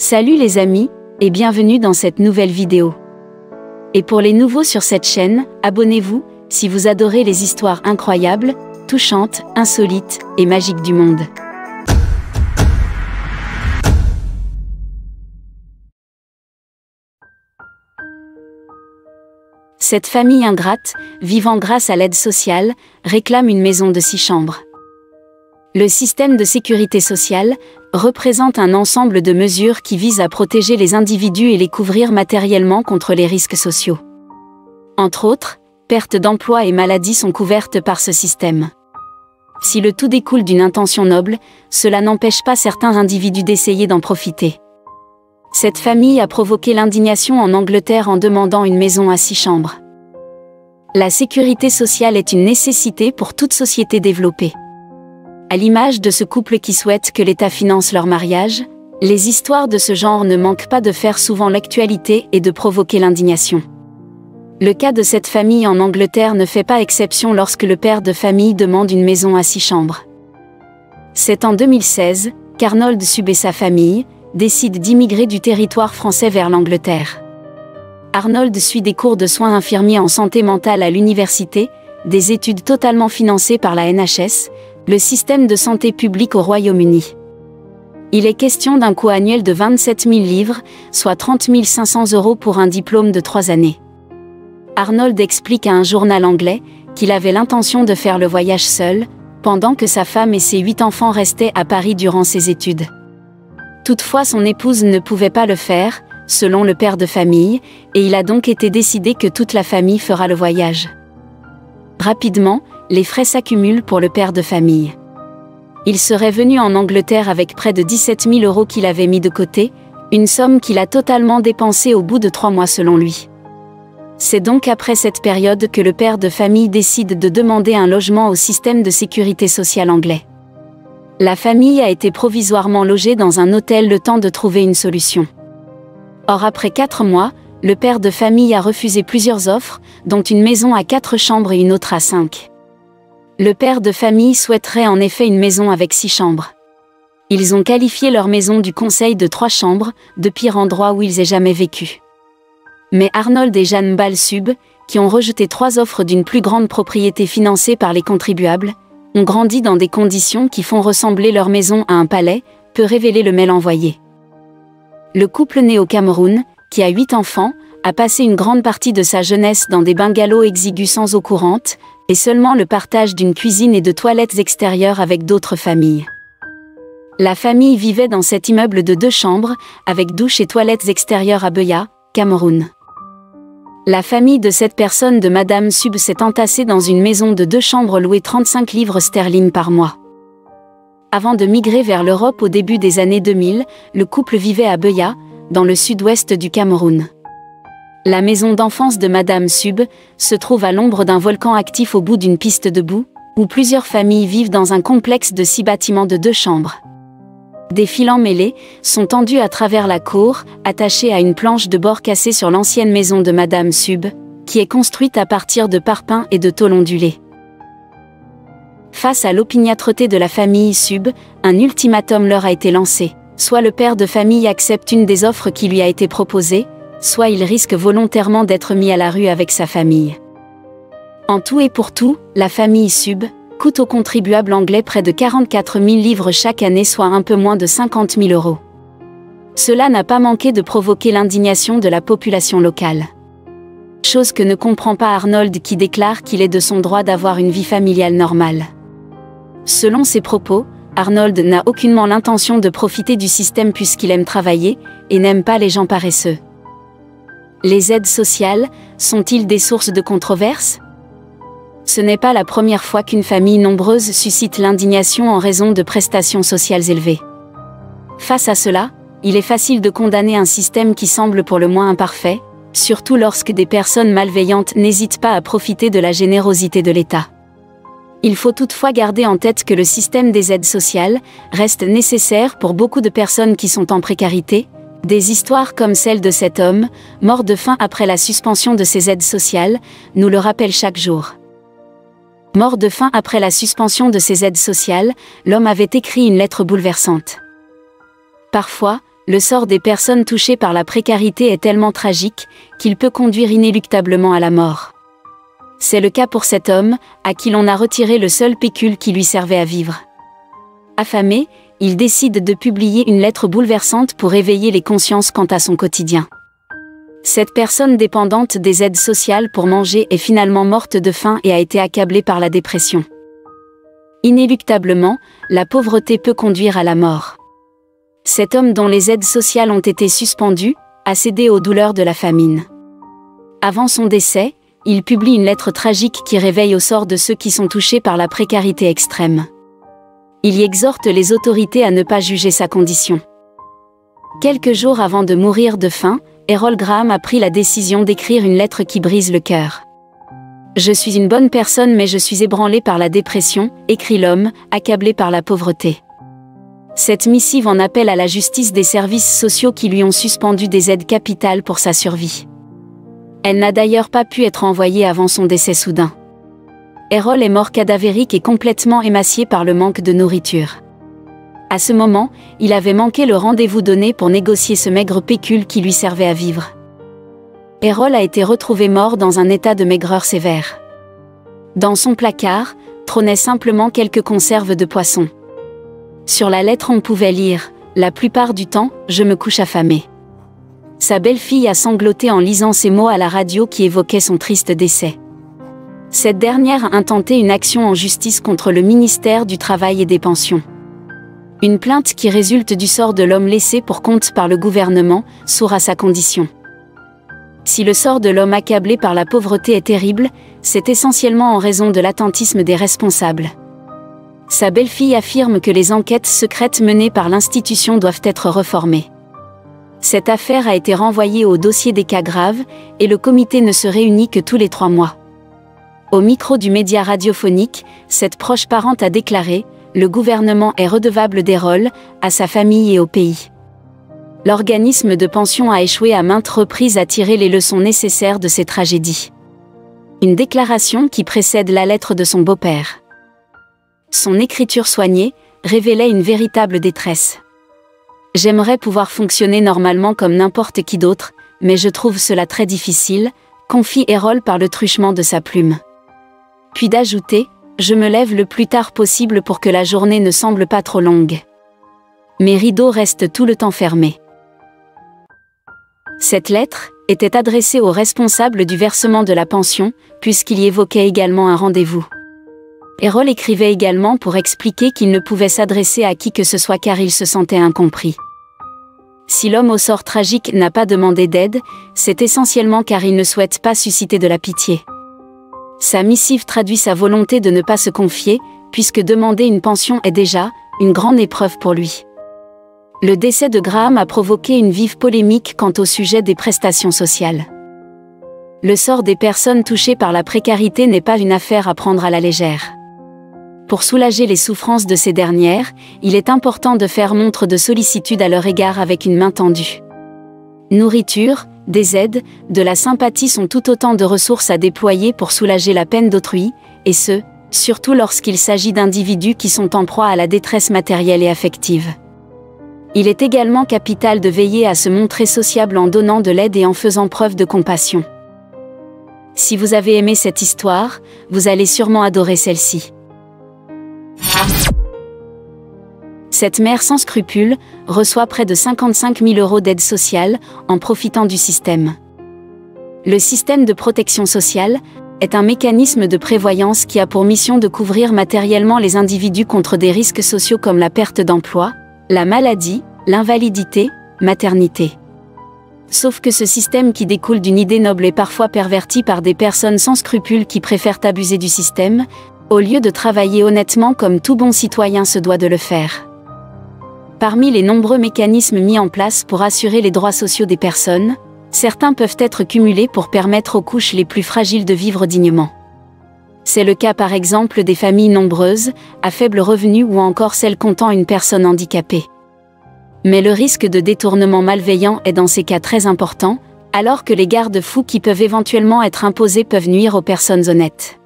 Salut les amis, et bienvenue dans cette nouvelle vidéo. Et pour les nouveaux sur cette chaîne, abonnez-vous, si vous adorez les histoires incroyables, touchantes, insolites et magiques du monde. Cette famille ingrate, vivant grâce à l'aide sociale, réclame une maison de 6 chambres. Le système de sécurité sociale représente un ensemble de mesures qui visent à protéger les individus et les couvrir matériellement contre les risques sociaux. Entre autres, pertes d'emploi et maladies sont couvertes par ce système. Si le tout découle d'une intention noble, cela n'empêche pas certains individus d'essayer d'en profiter. Cette famille a provoqué l'indignation en Angleterre en demandant une maison à 6 chambres. La sécurité sociale est une nécessité pour toute société développée. À l'image de ce couple qui souhaite que l'État finance leur mariage, les histoires de ce genre ne manquent pas de faire souvent l'actualité et de provoquer l'indignation. Le cas de cette famille en Angleterre ne fait pas exception lorsque le père de famille demande une maison à 6 chambres. C'est en 2016 qu'Arnold Subb et sa famille décident d'immigrer du territoire français vers l'Angleterre. Arnold suit des cours de soins infirmiers en santé mentale à l'université, des études totalement financées par la NHS, le système de santé publique au Royaume-Uni. Il est question d'un coût annuel de 27 000 livres, soit 30 500 € pour un diplôme de 3 années. Arnold explique à un journal anglais qu'il avait l'intention de faire le voyage seul, pendant que sa femme et ses 8 enfants restaient à Paris durant ses études. Toutefois, son épouse ne pouvait pas le faire, selon le père de famille, et il a donc été décidé que toute la famille fera le voyage. Rapidement, les frais s'accumulent pour le père de famille. Il serait venu en Angleterre avec près de 17 000 € qu'il avait mis de côté, une somme qu'il a totalement dépensée au bout de 3 mois selon lui. C'est donc après cette période que le père de famille décide de demander un logement au système de sécurité sociale anglais. La famille a été provisoirement logée dans un hôtel le temps de trouver une solution. Or après 4 mois, le père de famille a refusé plusieurs offres, dont une maison à 4 chambres et une autre à 5. Le père de famille souhaiterait en effet une maison avec 6 chambres. Ils ont qualifié leur maison du conseil de 3 chambres, de pire endroit où ils aient jamais vécu. Mais Arnold et Jeanne Ball Subb, qui ont rejeté 3 offres d'une plus grande propriété financée par les contribuables, ont grandi dans des conditions qui font ressembler leur maison à un palais, peut révéler le mail envoyé. Le couple né au Cameroun, qui a 8 enfants, a passé une grande partie de sa jeunesse dans des bungalows exigus sans eau courante, et seulement le partage d'une cuisine et de toilettes extérieures avec d'autres familles. La famille vivait dans cet immeuble de 2 chambres, avec douche et toilettes extérieures à Buea, Cameroun. La famille de cette personne de Madame Subb s'est entassée dans une maison de 2 chambres louée 35 livres sterling par mois. Avant de migrer vers l'Europe au début des années 2000, le couple vivait à Buea, dans le sud-ouest du Cameroun. La maison d'enfance de Madame Subb se trouve à l'ombre d'un volcan actif au bout d'une piste de boue, où plusieurs familles vivent dans un complexe de 6 bâtiments de 2 chambres. Des fils emmêlés sont tendus à travers la cour, attachés à une planche de bord cassée sur l'ancienne maison de Madame Subb, qui est construite à partir de parpaings et de tôles ondulées. Face à l'opiniâtreté de la famille Subb, un ultimatum leur a été lancé. Soit le père de famille accepte une des offres qui lui a été proposée, soit il risque volontairement d'être mis à la rue avec sa famille. En tout et pour tout, la famille Subb coûte aux contribuables anglais près de 44 000 livres chaque année, soit un peu moins de 50 000 €. Cela n'a pas manqué de provoquer l'indignation de la population locale. Chose que ne comprend pas Arnold, qui déclare qu'il est de son droit d'avoir une vie familiale normale. Selon ses propos, Arnold n'a aucunement l'intention de profiter du système puisqu'il aime travailler, et n'aime pas les gens paresseux. Les aides sociales sont-ils des sources de controverses ? Ce n'est pas la première fois qu'une famille nombreuse suscite l'indignation en raison de prestations sociales élevées. Face à cela, il est facile de condamner un système qui semble pour le moins imparfait, surtout lorsque des personnes malveillantes n'hésitent pas à profiter de la générosité de l'État. Il faut toutefois garder en tête que le système des aides sociales reste nécessaire pour beaucoup de personnes qui sont en précarité. Des histoires comme celle de cet homme, mort de faim après la suspension de ses aides sociales, nous le rappellent chaque jour. Mort de faim après la suspension de ses aides sociales, l'homme avait écrit une lettre bouleversante. Parfois, le sort des personnes touchées par la précarité est tellement tragique qu'il peut conduire inéluctablement à la mort. C'est le cas pour cet homme, à qui l'on a retiré le seul pécule qui lui servait à vivre. Affamé, il décide de publier une lettre bouleversante pour éveiller les consciences quant à son quotidien. Cette personne dépendante des aides sociales pour manger est finalement morte de faim et a été accablée par la dépression. Inéluctablement, la pauvreté peut conduire à la mort. Cet homme dont les aides sociales ont été suspendues, a cédé aux douleurs de la famine. Avant son décès, il publie une lettre tragique qui réveille au sort de ceux qui sont touchés par la précarité extrême. Il y exhorte les autorités à ne pas juger sa condition. Quelques jours avant de mourir de faim, Errol Graham a pris la décision d'écrire une lettre qui brise le cœur. « Je suis une bonne personne mais je suis ébranlé par la dépression », écrit l'homme, accablé par la pauvreté. Cette missive en appelle à la justice des services sociaux qui lui ont suspendu des aides capitales pour sa survie. Elle n'a d'ailleurs pas pu être envoyée avant son décès soudain. Errol est mort cadavérique et complètement émacié par le manque de nourriture. À ce moment, il avait manqué le rendez-vous donné pour négocier ce maigre pécule qui lui servait à vivre. Errol a été retrouvé mort dans un état de maigreur sévère. Dans son placard, trônaient simplement quelques conserves de poisson. Sur la lettre on pouvait lire « La plupart du temps, je me couche affamé ». Sa belle-fille a sangloté en lisant ces mots à la radio qui évoquaient son triste décès. Cette dernière a intenté une action en justice contre le ministère du Travail et des Pensions. Une plainte qui résulte du sort de l'homme laissé pour compte par le gouvernement, sourd à sa condition. Si le sort de l'homme accablé par la pauvreté est terrible, c'est essentiellement en raison de l'attentisme des responsables. Sa belle-fille affirme que les enquêtes secrètes menées par l'institution doivent être reformées. Cette affaire a été renvoyée au dossier des cas graves, et le comité ne se réunit que tous les 3 mois. Au micro du média radiophonique, cette proche parente a déclaré « Le gouvernement est redevable d'Errol, à sa famille et au pays ». L'organisme de pension a échoué à maintes reprises à tirer les leçons nécessaires de ces tragédies. Une déclaration qui précède la lettre de son beau-père. Son écriture soignée révélait une véritable détresse. « J'aimerais pouvoir fonctionner normalement comme n'importe qui d'autre, mais je trouve cela très difficile », confie Errol par le truchement de sa plume. Puis d'ajouter « Je me lève le plus tard possible pour que la journée ne semble pas trop longue. Mes rideaux restent tout le temps fermés. » Cette lettre était adressée aux responsables du versement de la pension, puisqu'il y évoquait également un rendez-vous. Errol écrivait également pour expliquer qu'il ne pouvait s'adresser à qui que ce soit car il se sentait incompris. Si l'homme au sort tragique n'a pas demandé d'aide, c'est essentiellement car il ne souhaite pas susciter de la pitié. Sa missive traduit sa volonté de ne pas se confier, puisque demander une pension est déjà une grande épreuve pour lui. Le décès de Graham a provoqué une vive polémique quant au sujet des prestations sociales. Le sort des personnes touchées par la précarité n'est pas une affaire à prendre à la légère. Pour soulager les souffrances de ces dernières, il est important de faire montre de sollicitude à leur égard avec une main tendue. Nourriture, des aides, de la sympathie sont tout autant de ressources à déployer pour soulager la peine d'autrui, et ce, surtout lorsqu'il s'agit d'individus qui sont en proie à la détresse matérielle et affective. Il est également capital de veiller à se montrer sociable en donnant de l'aide et en faisant preuve de compassion. Si vous avez aimé cette histoire, vous allez sûrement adorer celle-ci. Cette mère sans scrupules reçoit près de 55 000 € d'aide sociale en profitant du système. Le système de protection sociale est un mécanisme de prévoyance qui a pour mission de couvrir matériellement les individus contre des risques sociaux comme la perte d'emploi, la maladie, l'invalidité, maternité. Sauf que ce système qui découle d'une idée noble est parfois perverti par des personnes sans scrupules qui préfèrent abuser du système, au lieu de travailler honnêtement comme tout bon citoyen se doit de le faire. Parmi les nombreux mécanismes mis en place pour assurer les droits sociaux des personnes, certains peuvent être cumulés pour permettre aux couches les plus fragiles de vivre dignement. C'est le cas par exemple des familles nombreuses, à faible revenu ou encore celles comptant une personne handicapée. Mais le risque de détournement malveillant est dans ces cas très important, alors que les garde-fous qui peuvent éventuellement être imposés peuvent nuire aux personnes honnêtes.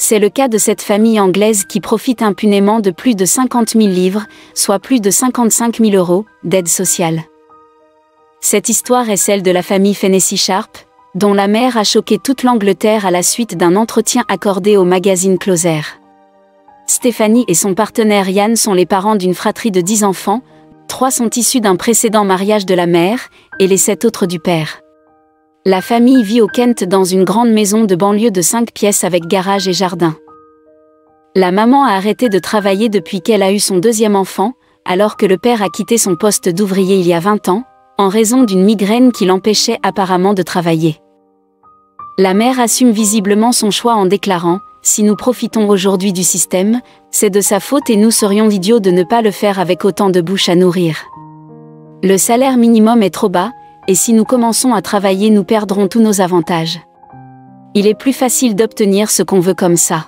C'est le cas de cette famille anglaise qui profite impunément de plus de 50 000 livres, soit plus de 55 000 €, d'aide sociale. Cette histoire est celle de la famille Fennessy Sharp, dont la mère a choqué toute l'Angleterre à la suite d'un entretien accordé au magazine Closer. Stephanie et son partenaire Ian sont les parents d'une fratrie de 10 enfants, 3 sont issus d'un précédent mariage de la mère, et les 7 autres du père. La famille vit au Kent dans une grande maison de banlieue de 5 pièces avec garage et jardin. La maman a arrêté de travailler depuis qu'elle a eu son 2e enfant, alors que le père a quitté son poste d'ouvrier il y a 20 ans, en raison d'une migraine qui l'empêchait apparemment de travailler. La mère assume visiblement son choix en déclarant « Si nous profitons aujourd'hui du système, c'est de sa faute et nous serions idiots de ne pas le faire avec autant de bouches à nourrir. Le salaire minimum est trop bas, et si nous commençons à travailler nous perdrons tous nos avantages. Il est plus facile d'obtenir ce qu'on veut comme ça.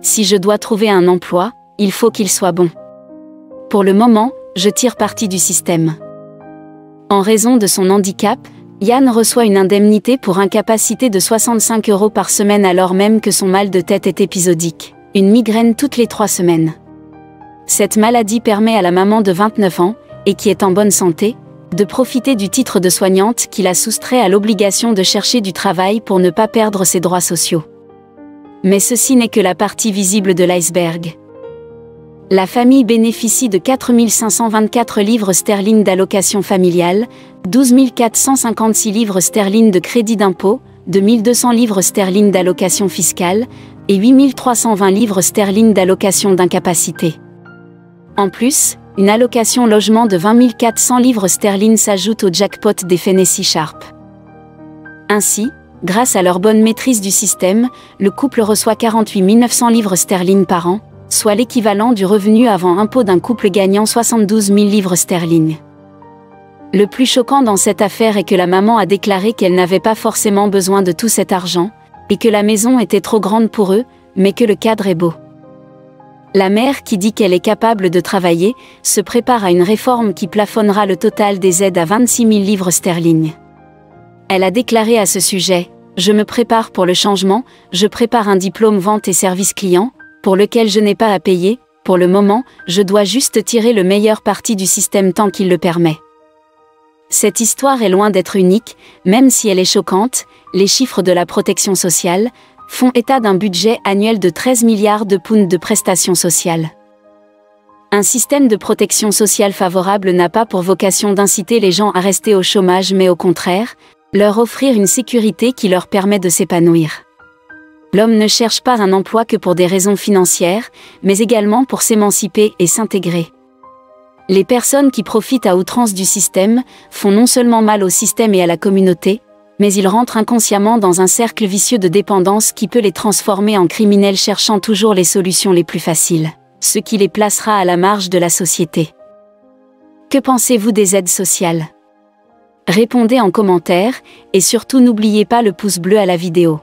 Si je dois trouver un emploi, il faut qu'il soit bon. Pour le moment, je tire parti du système. » En raison de son handicap, Ian reçoit une indemnité pour incapacité de 65 € par semaine alors même que son mal de tête est épisodique, une migraine toutes les 3 semaines. Cette maladie permet à la maman de 29 ans, et qui est en bonne santé, de profiter du titre de soignante qui la soustrait à l'obligation de chercher du travail pour ne pas perdre ses droits sociaux. Mais ceci n'est que la partie visible de l'iceberg. La famille bénéficie de 4 524 livres sterling d'allocation familiale, 12 456 livres sterling de crédit d'impôt, 2 200 livres sterling d'allocation fiscale, et 8 320 livres sterling d'allocation d'incapacité. En plus, une allocation logement de 20 400 livres sterling s'ajoute au jackpot des Fennessy Sharp. Ainsi, grâce à leur bonne maîtrise du système, le couple reçoit 48 900 livres sterling par an, soit l'équivalent du revenu avant impôt d'un couple gagnant 72 000 livres sterling. Le plus choquant dans cette affaire est que la maman a déclaré qu'elle n'avait pas forcément besoin de tout cet argent, et que la maison était trop grande pour eux, mais que le cadre est beau. La mère qui dit qu'elle est capable de travailler, se prépare à une réforme qui plafonnera le total des aides à 26 000 livres sterling. Elle a déclaré à ce sujet « Je me prépare pour le changement, je prépare un diplôme vente et service client, pour lequel je n'ai pas à payer, pour le moment, je dois juste tirer le meilleur parti du système tant qu'il le permet. » Cette histoire est loin d'être unique, même si elle est choquante, les chiffres de la protection sociale font état d'un budget annuel de 13 milliards de pounds de prestations sociales. Un système de protection sociale favorable n'a pas pour vocation d'inciter les gens à rester au chômage mais au contraire, leur offrir une sécurité qui leur permet de s'épanouir. L'homme ne cherche pas un emploi que pour des raisons financières, mais également pour s'émanciper et s'intégrer. Les personnes qui profitent à outrance du système font non seulement mal au système et à la communauté, mais ils rentrent inconsciemment dans un cercle vicieux de dépendance qui peut les transformer en criminels cherchant toujours les solutions les plus faciles, ce qui les placera à la marge de la société. Que pensez-vous des aides sociales ? Répondez en commentaire, et surtout n'oubliez pas le pouce bleu à la vidéo.